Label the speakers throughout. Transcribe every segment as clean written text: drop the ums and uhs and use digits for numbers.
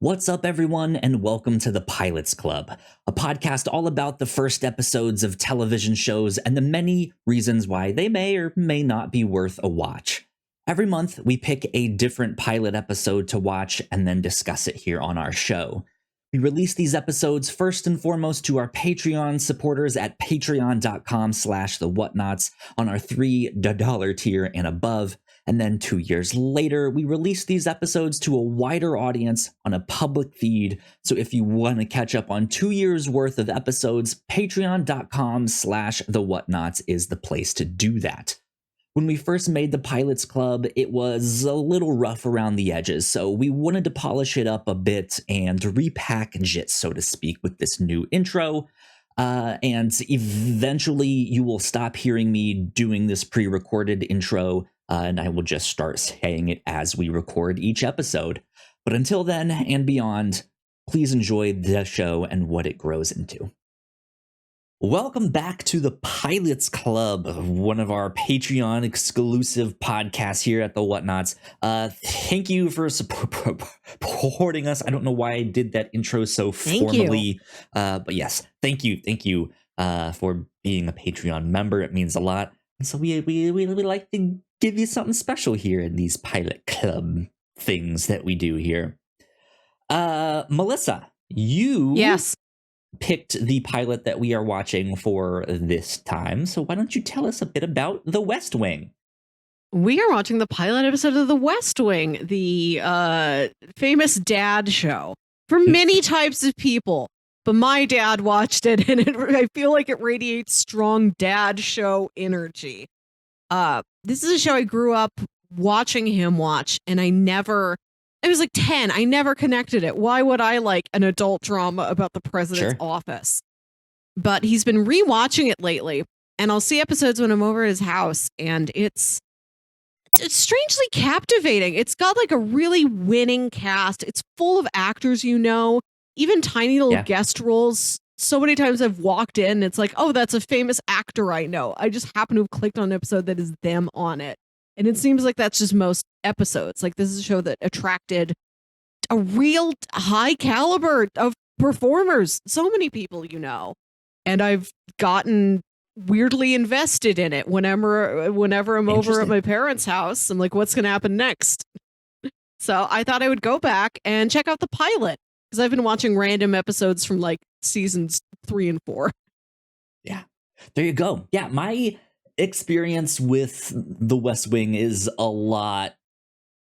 Speaker 1: What's up, everyone, and welcome to the Pilots Club, a podcast all about the first episodes of television shows and the many reasons why they may or may not be worth a watch. Every month, we pick a different pilot episode to watch and then discuss it here on our show. We release these episodes first and foremost to our Patreon supporters at patreon.com/the Whatnauts on our $3 tier and above. And then 2 years later, we release these episodes to a wider audience on a public feed. So if you want to catch up on 2 years worth of episodes, patreon.com/the Whatnauts is the place to do that. When we first made the Pilots Club, it was a little rough around the edges, so we wanted to polish it up a bit and repackage it, so to speak, with this new intro. And eventually you will stop hearing me doing this pre-recorded intro, and I will just start saying it as we record each episode. But until then and beyond, please enjoy the show and what it grows into. Welcome back to the Pilots Club, one of our Patreon exclusive podcasts here at the Whatnauts. Thank you for supporting us. I don't know why I did that intro so formally, but yes, thank you for being a Patreon member. It means a lot. And so we like to give you something special here in these Pilot Club things that we do here. Melissa, you picked the pilot that we are watching for this time. So why don't you tell us a bit about The West Wing?
Speaker 2: We are watching the pilot episode of The West Wing, the famous dad show for many types of people. But my dad watched it, and I feel like it radiates strong dad show energy. This is a show I grew up watching him watch, and I was like 10. I never connected it. Why would I like an adult drama about the president's office? But he's been rewatching it lately, and I'll see episodes when I'm over at his house, and it's strangely captivating. It's got like a really winning cast. It's full of actors, even tiny little guest roles. So many times I've walked in, and it's like, oh, that's a famous actor I know. I just happen to have clicked on an episode that is them on it. And it seems like that's just most episodes. Like, this is a show that attracted a real high caliber of performers. So many people, And I've gotten weirdly invested in it whenever I'm over at my parents' house. I'm like, what's going to happen next? So I thought I would go back and check out the pilot, because I've been watching random episodes from like seasons 3 and 4.
Speaker 1: Yeah, there you go. Yeah, my experience with The West Wing is a lot.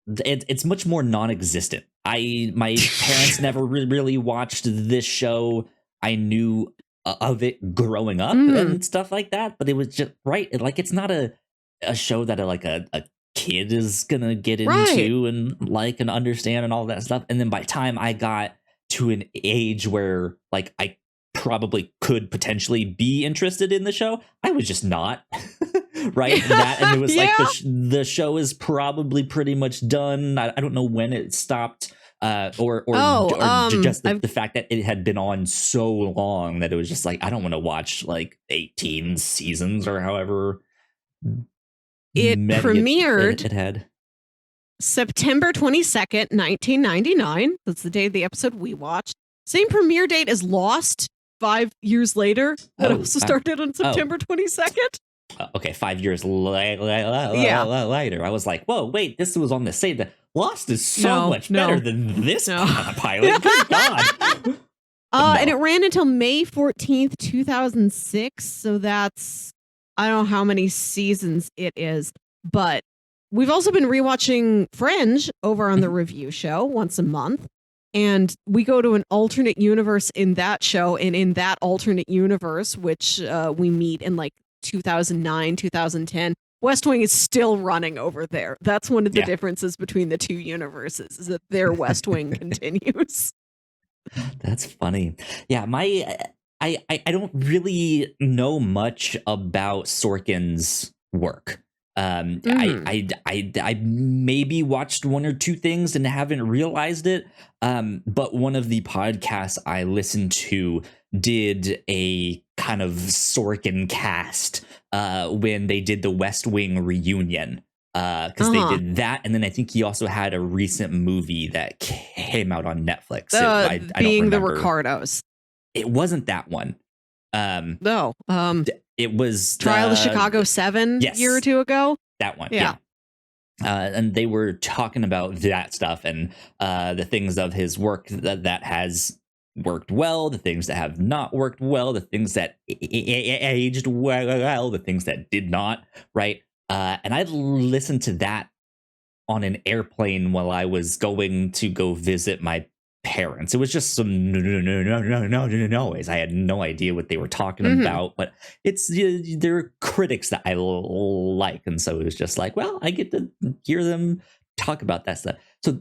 Speaker 1: It's much more non-existent. My parents never really watched this show. I knew of it growing up and stuff like that, but it was just it's not a show that a kid is gonna get into and like and understand and all that stuff. And then by the time I got to an age where I probably could potentially be interested in the show, I was just not. Right. And it was the show is probably pretty much done. I don't know when it stopped, or just the fact that it had been on so long that it was just I don't want to watch 18 seasons or however
Speaker 2: it premiered.
Speaker 1: It had
Speaker 2: September 22nd, 1999. That's the day of the episode we watched. Same premiere date as Lost 5 years later. That also started on September 22nd.
Speaker 1: Okay, 5 years later. I was like, whoa, wait, this was on the same. The Lost is so much better than this pilot. Good God.
Speaker 2: And it ran until May 14th, 2006. So that's, I don't know how many seasons it is, but we've also been rewatching Fringe over on the review show once a month. And we go to an alternate universe in that show. And in that alternate universe, which we meet in 2009, 2010, West Wing is still running over there. That's one of the differences between the two universes, is that their West Wing continues.
Speaker 1: That's funny. Yeah, I don't really know much about Sorkin's work. I maybe watched one or two things and haven't realized it. But one of the podcasts I listened to did a kind of Sorkin cast when they did the West Wing reunion. because they did that, and then I think he also had a recent movie that came out on Netflix. I don't
Speaker 2: being the
Speaker 1: remember.
Speaker 2: Ricardos.
Speaker 1: It wasn't that one.
Speaker 2: No.
Speaker 1: It was
Speaker 2: Trial of Chicago 7
Speaker 1: yes,
Speaker 2: year or two ago.
Speaker 1: That one.
Speaker 2: Yeah.
Speaker 1: And they were talking about that stuff and the things of his work that has worked well, the things that have not worked well, the things that aged well, the things that did not, right? And I listened to that on an airplane while I was going to go visit my parents. It was just some noise. I had no idea what they were talking about, but there are critics that I like, and so it was just like, well, I get to hear them talk about that stuff. So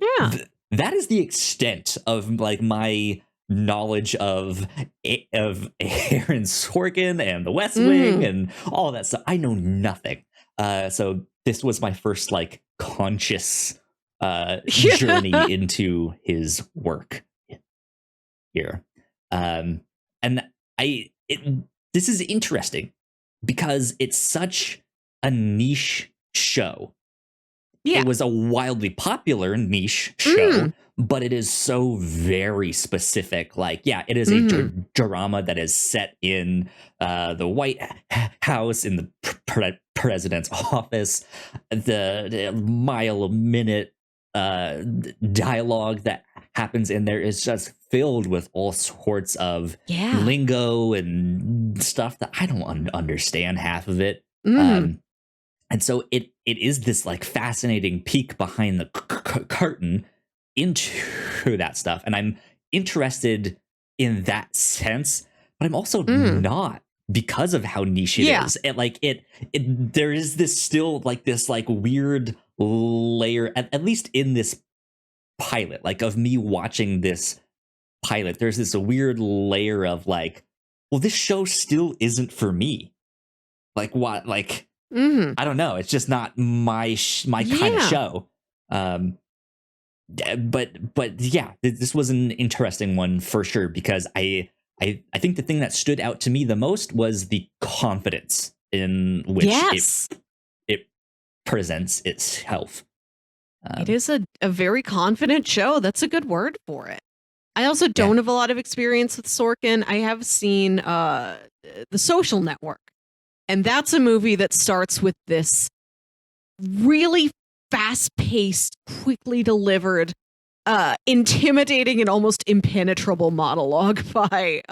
Speaker 1: that is the extent of like my knowledge of Aaron Sorkin and The West Wing and all that stuff. I know nothing. So this was my first like conscious journey into his work here. And this is interesting because it's such a niche show. Yeah. It was a wildly popular niche show, but it is so very specific. Like, yeah, it is a drama that is set in the White House, in the president's office. The mile-a-minute dialogue that happens in there is just filled with all sorts of lingo and stuff that I don't understand half of it. And so it is this like fascinating peek behind the curtain into that stuff. And I'm interested in that sense, but I'm also not, because of how niche it is. And like there is this still like this like weird layer, at least in this pilot, like of me watching this pilot, there's this weird layer of like, well, this show still isn't for me. Like what? Like, I don't know. It's just not my kind of show. But yeah, this was an interesting one for sure, because I think the thing that stood out to me the most was the confidence in which it presents itself.
Speaker 2: It is a very confident show. That's a good word for it. I also don't have a lot of experience with Sorkin. I have seen The Social Network. And that's a movie that starts with this really fast-paced, quickly delivered, intimidating and almost impenetrable monologue by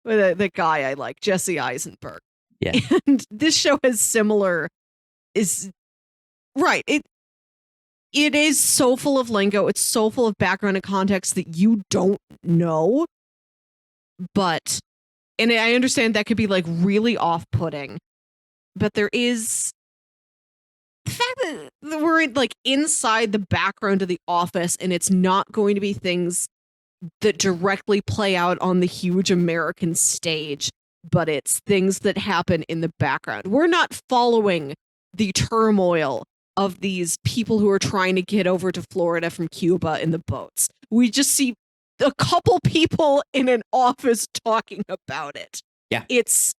Speaker 2: the guy I like, Jesse Eisenberg.
Speaker 1: Yeah.
Speaker 2: And this show is similar. It is so full of lingo. It's so full of background and context that you don't know. But... and I understand that could be like really off-putting, but there is the fact that we're like inside the background of the office, and it's not going to be things that directly play out on the huge American stage, but it's things that happen in the background. We're not following the turmoil of these people who are trying to get over to Florida from Cuba in the boats. We just see a couple people in an office talking about it.
Speaker 1: Yeah.
Speaker 2: It's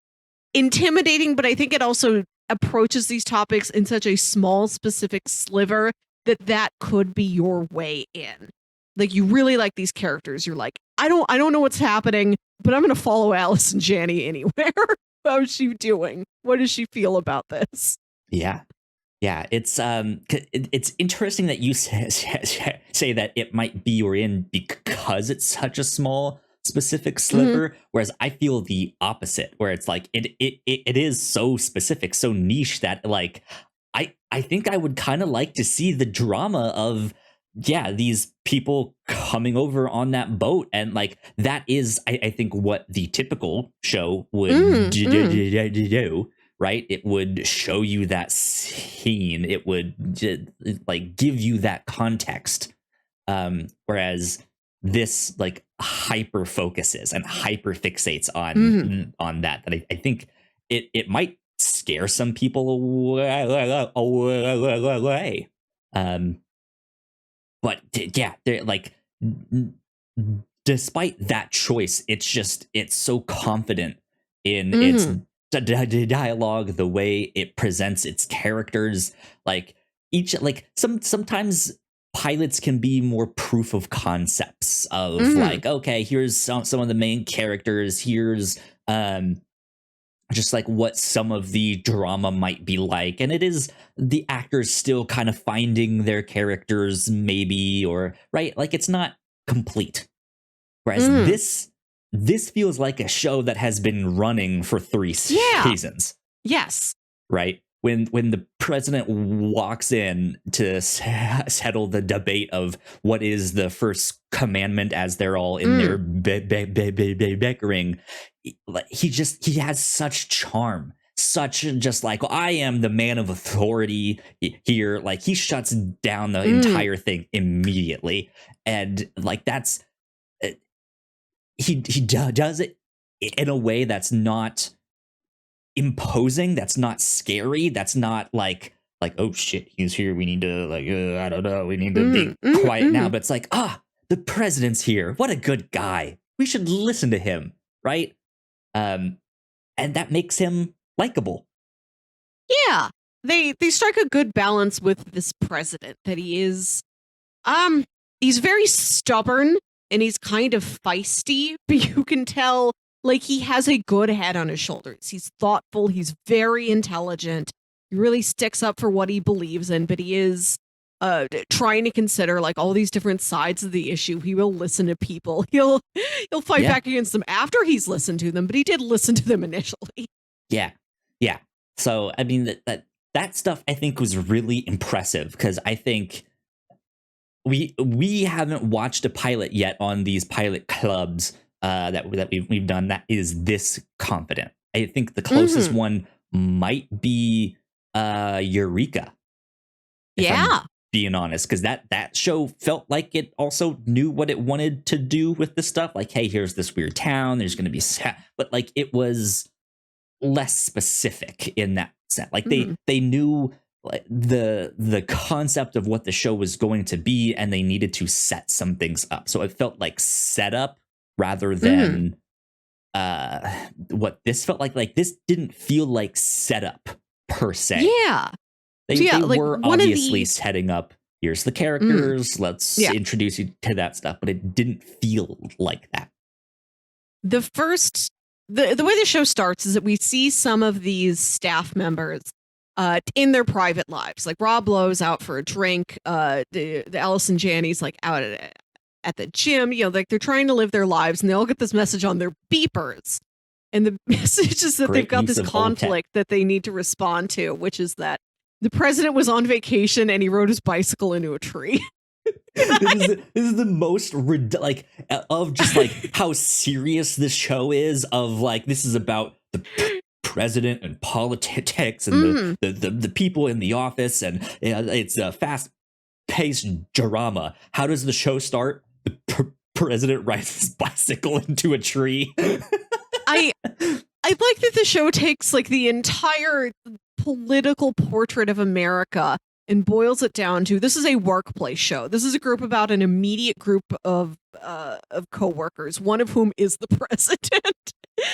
Speaker 2: intimidating, but I think it also approaches these topics in such a small, specific sliver that could be your way in. Like, you really like these characters. You're like, I don't know what's happening, but I'm going to follow Allison Janney anywhere. How's she doing? What does she feel about this?
Speaker 1: Yeah. Yeah, it's interesting that you say that it might be your in because it's such a small specific sliver, whereas I feel the opposite, where it's like it is so specific, so niche that like I think I would kind of like to see the drama of these people coming over on that boat, and like that is I think what the typical show would do. Right, it would show you that scene. It would like give you that context, whereas this like hyper focuses and hyper fixates on that. That I think it might scare some people away. But yeah, they're like, despite that choice, it's so confident in its dialogue, the way it presents its characters, like sometimes pilots can be more proof of concepts of like, okay, here's some of the main characters, here's just like what some of the drama might be like, and it is the actors still kind of finding their characters maybe, or right, like it's not complete. Whereas this feels like a show that has been running for 3 seasons.
Speaker 2: Yes.
Speaker 1: Right? When the president walks in to settle the debate of what is the first commandment as they're all in their bickering, he has such charm, such just like, I am the man of authority here. Like he shuts down the entire thing immediately. And like that's he does it in a way that's not imposing, that's not scary, that's not like oh shit, he's here, we need to like I don't know, we need to be quiet now, but it's like, the president's here, what a good guy, we should listen to him, right? And that makes him likable.
Speaker 2: Yeah, they strike a good balance with this president, that he is he's very stubborn and he's kind of feisty, but you can tell like he has a good head on his shoulders. He's thoughtful. He's very intelligent. He really sticks up for what he believes in, but he is trying to consider like all these different sides of the issue. He will listen to people. He'll fight back against them after he's listened to them, but he did listen to them initially.
Speaker 1: Yeah. So I mean that stuff I think was really impressive, because I think we haven't watched a pilot yet on these pilot clubs that we've done that is this confident. I think the closest one might be Eureka. I'm being honest, because that show felt like it also knew what it wanted to do with the stuff. Like, hey, here's this weird town. There's going to be, but like it was less specific in that sense. Like they knew like the concept of what the show was going to be, and they needed to set some things up. So it felt like setup rather than what this felt like. Like this didn't feel like setup per se.
Speaker 2: Yeah.
Speaker 1: They were obviously setting up, here's the characters, let's introduce you to that stuff, but it didn't feel like that.
Speaker 2: The way the show starts is that we see some of these staff members in their private lives. Like Rob Lowe's out for a drink, the Allison Janney's like out at the gym, like they're trying to live their lives, and they all get this message on their beepers. And the message is that they've got this conflict that they need to respond to, which is that the president was on vacation and he rode his bicycle into a tree.
Speaker 1: This is the most like of just like how serious this show is, of like this is about the president and politics and the people in the office, and it's a fast-paced drama. How does the show start? The president rides his bicycle into a tree.
Speaker 2: I like that the show takes like the entire political portrait of America and boils it down to, this is a workplace show. This is a group about an immediate group of coworkers, one of whom is the president.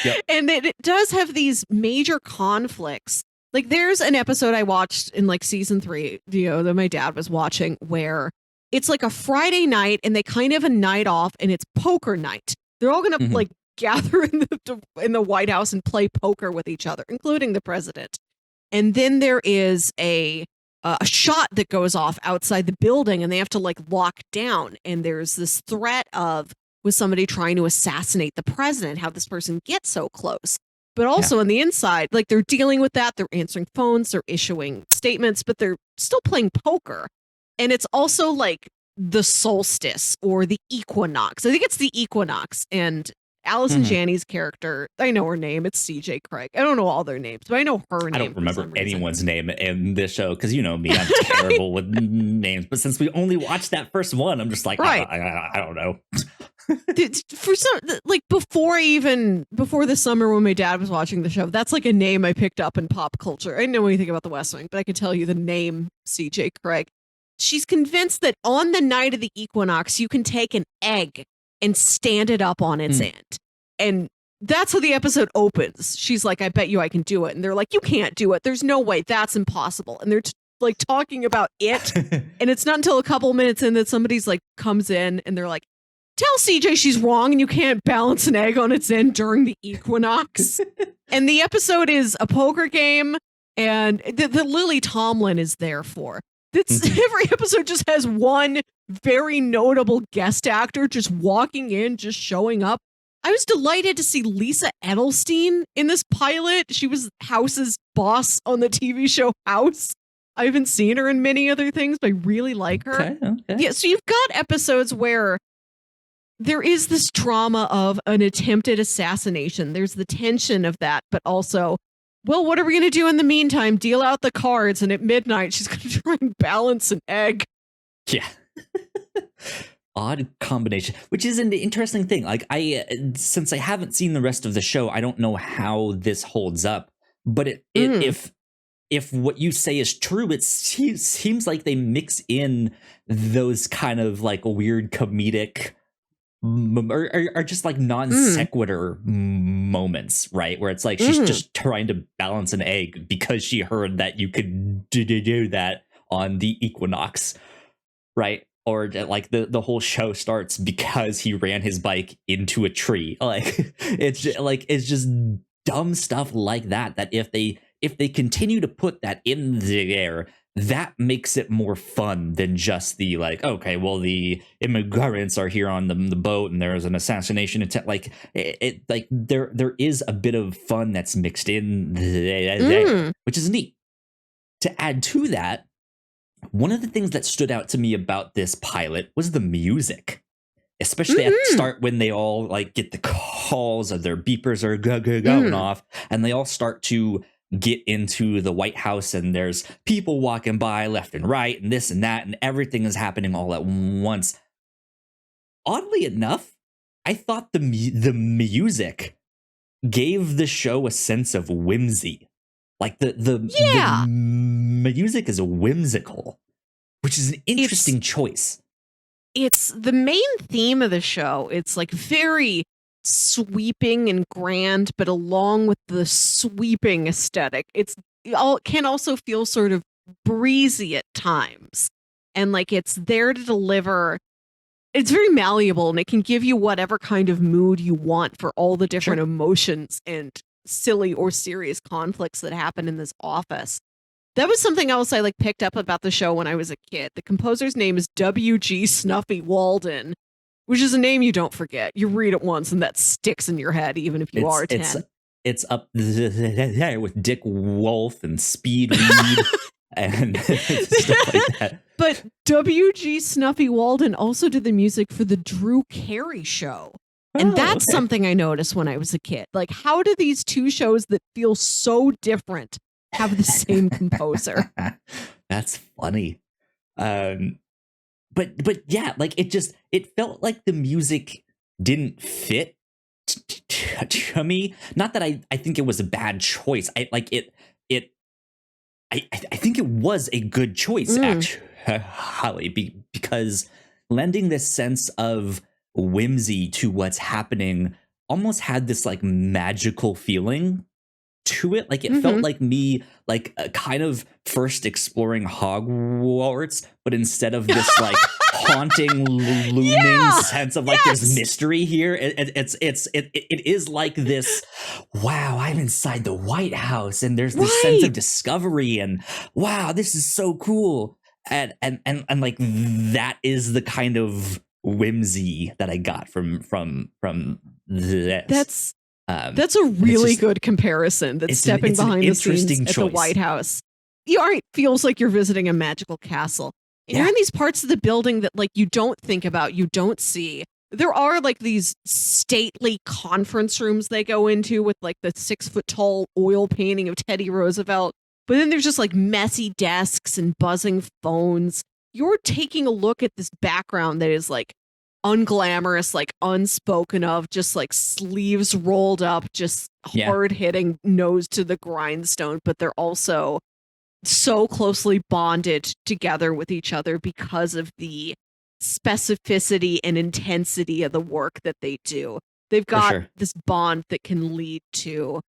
Speaker 2: Yep. And it does have these major conflicts. Like there's an episode I watched in like season 3, that my dad was watching, where it's like a Friday night and they kind of a night off, and it's poker night. They're all going to like gather in the White House and play poker with each other, including the president. And then there is a shot that goes off outside the building, and they have to like lock down. And there's this threat of with somebody trying to assassinate the president, how this person gets so close. But also on the inside, like they're dealing with that. They're answering phones, they're issuing statements, but they're still playing poker. And it's also like the solstice or the equinox. I think it's the equinox. And Allison Janney's character, I know her name. It's CJ Craig. I don't know all their names, but I know her name.
Speaker 1: I don't remember anyone's name in this show, because you know me, I'm terrible with names. But since we only watched that first one, I'm just like, I don't know.
Speaker 2: For some, like before the summer when my dad was watching the show, that's like a name I picked up in pop culture. I didn't know anything about The West Wing, but I could tell you the name CJ Craig. She's convinced that on the night of the equinox, you can take an egg and stand it up on its end. And that's how the episode opens. She's like, I bet you I can do it. And they're like, you can't do it. There's no way. That's impossible. And they're like talking about it. And it's not until a couple minutes in that somebody's like comes in and they're like, tell CJ she's wrong and you can't balance an egg on its end during the equinox. And the episode is a poker game, and the Lily Tomlin is there for. Every episode just has one very notable guest actor just walking in, just showing up. I was delighted to see Lisa Edelstein in this pilot. She was House's boss on the TV show House. I haven't seen her in many other things, but I really like her.
Speaker 1: Okay.
Speaker 2: Yeah, so you've got episodes where there is this trauma of an attempted assassination. There's the tension of that, but also, well, what are we going to do in the meantime? Deal out the cards, and at midnight, she's going to try and balance an egg.
Speaker 1: Yeah. Odd combination, which is an interesting thing. Like, since I haven't seen the rest of the show, I don't know how this holds up. But if what you say is true, it seems like they mix in those kind of like weird comedic or just like non sequitur moments, right? Where it's like she's just trying to balance an egg because she heard that you could do that on the equinox, right? Or like the whole show starts because he ran his bike into a tree. Like it's just dumb stuff like that. That if they continue to put that in there, that makes it more fun than just the like, okay, well, the immigrants are here on the boat and there's an assassination attempt. Like like there is a bit of fun that's mixed in there, which is neat. To add to that, one of the things that stood out to me about this pilot was the music, especially at the start when they all like get the calls or their beepers are going off and they all start to get into the White House and there's people walking by left and right and this and that and everything is happening all at once. Oddly enough, I thought the music gave the show a sense of whimsy. Like the music is whimsical, which is an interesting choice.
Speaker 2: It's the main theme of the show. It's like very sweeping and grand, but along with the sweeping aesthetic, it can also feel sort of breezy at times. And like it's there to deliver. It's very malleable and it can give you whatever kind of mood you want for all the different emotions and silly or serious conflicts that happen in this office. That was something else I like picked up about the show when I was a kid. The composer's name is W.G. Snuffy Walden, which is a name you don't forget. You read it once and that sticks in your head, even if you are 10.
Speaker 1: It's up there with Dick Wolf and Speed Weed and stuff like that.
Speaker 2: But W.G. Snuffy Walden also did the music for the Drew Carey Show. And that's something I noticed when I was a kid. Like, how do these two shows that feel so different have the same composer?
Speaker 1: That's funny. But yeah, like it felt like the music didn't fit to me. Not that I think it was a bad choice. I think it was a good choice actually, because lending this sense of whimsy to what's happening almost had this like magical feeling to it. Like it felt like me like kind of first exploring Hogwarts, but instead of this like haunting looming sense of like there's mystery here, it is like this, wow, I'm inside the White House and there's this sense of discovery and wow, this is so cool. And like that is the kind of whimsy that I got from this.
Speaker 2: That's a really good comparison. That's stepping behind the scenes at the White House. Feels like you're visiting a magical castle. And you're in these parts of the building that like you don't think about, you don't see. There are like these stately conference rooms they go into with like the 6-foot-tall oil painting of Teddy Roosevelt. But then there's just like messy desks and buzzing phones. You're taking a look at this background that is like unglamorous, like unspoken of, just like sleeves rolled up, just hard hitting, nose to the grindstone. But they're also so closely bonded together with each other because of the specificity and intensity of the work that they do. They've got
Speaker 1: sure.
Speaker 2: this bond that can lead to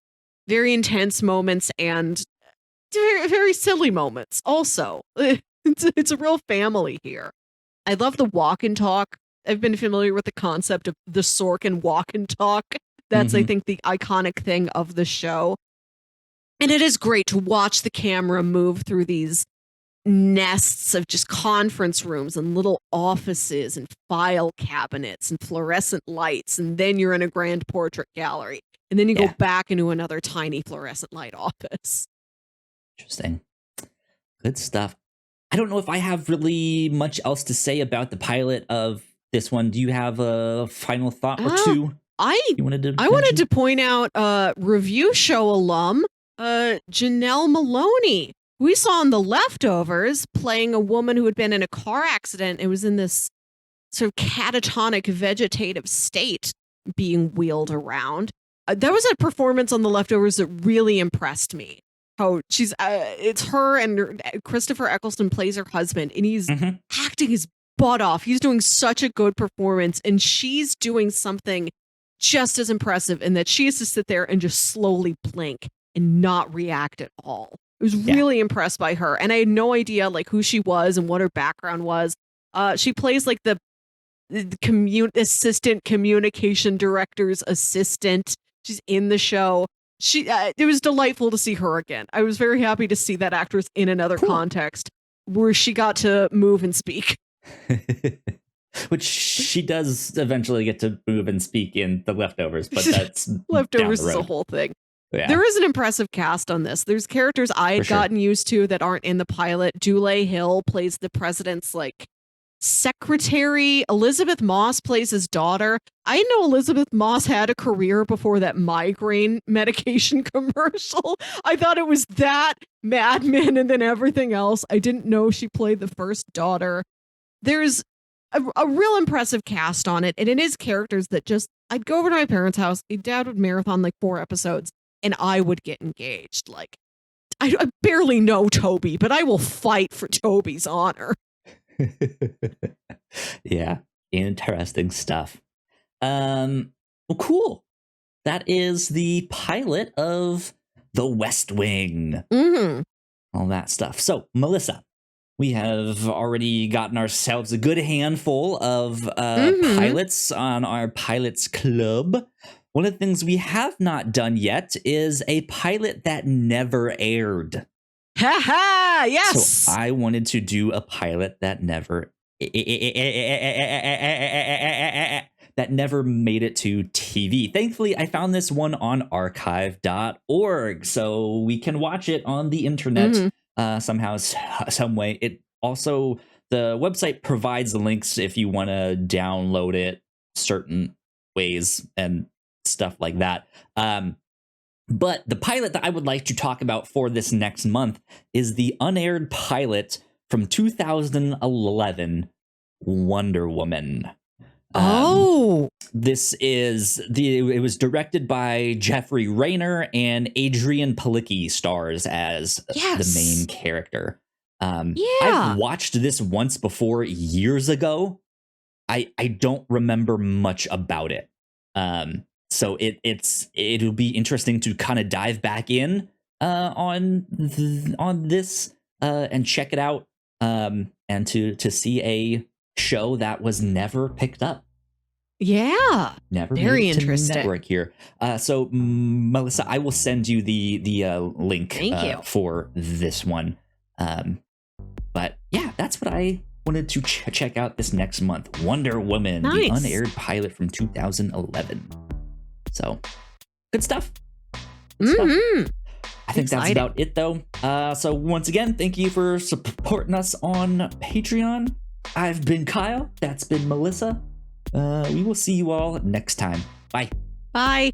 Speaker 2: very intense moments and very, very silly moments also. It's a real family here. I love the walk and talk. I've been familiar with the concept of the Sorkin walk and talk. That's, I think, the iconic thing of the show. And it is great to watch the camera move through these nests of just conference rooms and little offices and file cabinets and fluorescent lights. And then you're in a grand portrait gallery. And then you go back into another tiny fluorescent light office.
Speaker 1: Interesting. Good stuff. I don't know if I have really much else to say about the pilot of this one. Do you have a final thought or two?
Speaker 2: I wanted to point out review show alum Janelle Maloney. We saw in The Leftovers playing a woman who had been in a car accident. It was in this sort of catatonic vegetative state being wheeled around. There was a performance on The Leftovers that really impressed me. How she's it's her and Christopher Eccleston plays her husband, and he's acting his butt off. He's doing such a good performance, and she's doing something just as impressive in that she has to sit there and just slowly blink and not react at all. I was really impressed by her, and I had no idea like who she was and what her background was. She plays like the assistant communication director's assistant. She's in the show. It was delightful to see her again. I was very happy to see that actress in another context where she got to move and speak.
Speaker 1: Which she does eventually get to move and speak in The Leftovers, but that's
Speaker 2: Leftovers is a whole thing. Yeah. There is an impressive cast on this. There's characters I had gotten used to that aren't in the pilot. Dule Hill plays the president's secretary. Elizabeth Moss plays his daughter. I didn't know Elizabeth Moss had a career before that migraine medication commercial. I thought it was that, Mad Men, and then everything else. I didn't know she played the first daughter. There's a real impressive cast on it, and it is characters that just, I'd go over to my parents' house, my dad would marathon 4 episodes, and I would get engaged. I barely know Toby, but I will fight for Toby's honor.
Speaker 1: Yeah, interesting stuff. Well, cool. That is the pilot of The West Wing. All that stuff. So, Melissa, we have already gotten ourselves a good handful of pilots on our Pilots Club. One of the things we have not done yet is a pilot that never aired.
Speaker 2: Ha ha! Yes.
Speaker 1: So I wanted to do a pilot that never made it to TV. Thankfully, I found this one on archive.org, so we can watch it on the internet somehow, some way. It also, the website provides the links if you want to download it certain ways and stuff like that. But the pilot that I would like to talk about for this next month is the unaired pilot from 2011, Wonder Woman. This is it was directed by Jeffrey Rayner, and Adrian Palicki stars as the main character. I've watched this once before years ago. I don't remember much about it. So it'll be interesting to kind of dive back in on this and check it out, and to see a show that was never picked up.
Speaker 2: Yeah,
Speaker 1: never
Speaker 2: very
Speaker 1: made it to
Speaker 2: interesting.
Speaker 1: Network here. So Melissa, I will send you the link.
Speaker 2: Thank you
Speaker 1: for this one. But yeah, that's what I wanted to check out this next month. Wonder Woman, the unaired pilot from 2011. So, good stuff. I think that's about it, though. So, once again, thank you for supporting us on Patreon. I've been Kyle. That's been Melissa. We will see you all next time. Bye.
Speaker 2: Bye.